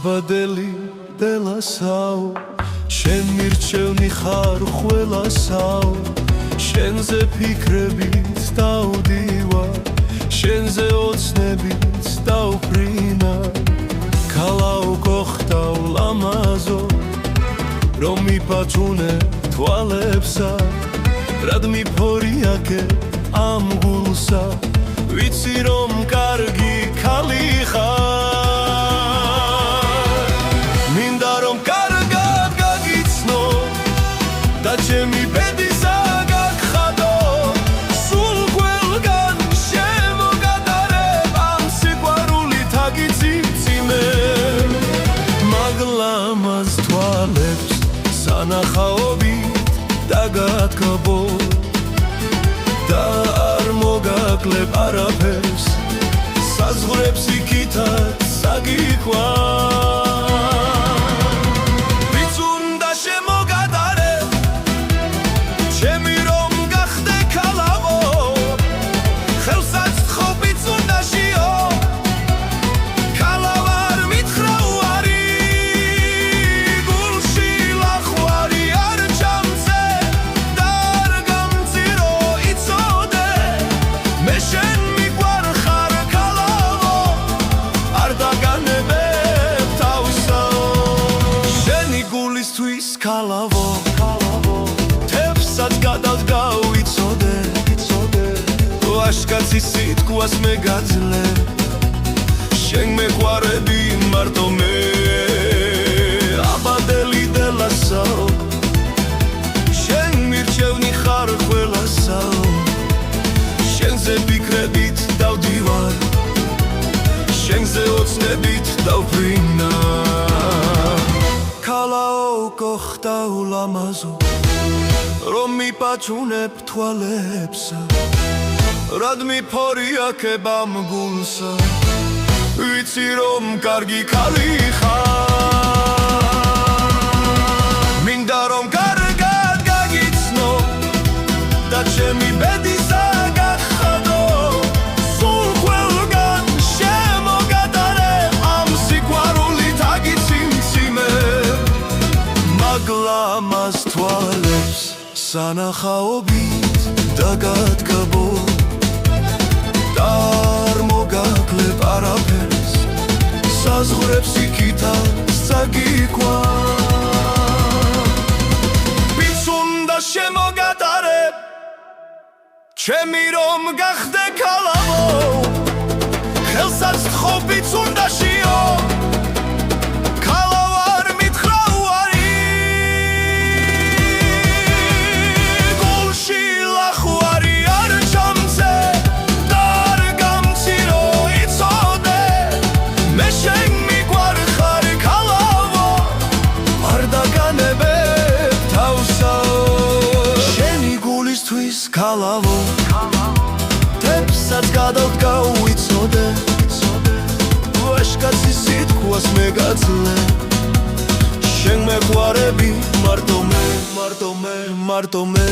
აბადელი დელასაო შენ მირჩევნი ხარ ყველასაო შენზე ფიქრებით დავდივარ შენზე ოცნებით დავფრინა ქალაო გოხტავ ლამაზო რომ მიფათუნე თვალებსა რად მიფორიაკე ამ გულსა ვიცი რომ კარგი ქალი ხარ მინდა რომ კარგად გაგიცნო და ჩემი ბედისა გაგხადო სულ ყველგან შემოგადარებ ამ სიყვარულით აგიცივციმე მაგლამაზ თვალებს სანახაობით დაგათქაბო და არ მოგაკლებ არაფერს საზღვრებს იქითაც საგიქვა ვიც უნდა შემოგადარე ჩემი რომ გახდე ქალავო ხელსაც თხობიც უნდა შიო ქალავ არ მითხრა უარი გულში ლახვარი არ ჩამწე და არ გამწირო იცოდე მე შენ მიგვარხარ ქალავო არ დაგანებებ თავისაო შენი გულისთვის ქალავო თებსაც გადავდგავ იცოდე ვაშკაცის სიტყვას მე გაძლე შენ მეყვარები მარტო მე აბადელი დელასაო შენ მირჩევნი ხარ ყველასაო შენზე ფიქრებით დავდივარ შენზე ოცნებით დავფრინა ქალაო გოხტავ ლამაზო რომ მიფათუნებ თვალებსა რად მიფორიაკებ ამ გულსა ვიცი რომ კარგი ქალი ხარ მინდა რომ კარგად გაგიცნო და ჩემი ბედისა გაგხადო სულ ყველგან შემოგადარებ ამ სიყვარულით აგიცივციმე მაგლამაზ თვალებს სანახაობით დაგათქაბო და არ მოგაკლებ არაფერს საზღვრებს იქითაც საგიქვა ვიც უნდა შემოგადარებ ჩემი რომ გახდე ქალავო ხელსაც თხობიც უნდა შიო ქალავ არ მითხრა უარი გულში ლახვარი არ ჩამწე და არ გამწირო იცოდე მე შენ მიგვარხარ ქალავო არ დაგანებებ თავსაო შენი გულისთვის ქალავო თებსაც გადავდგავ იცოდე ვაშკაცის სიტყვას მე გაძლე შენ მეყვარები მარტო მე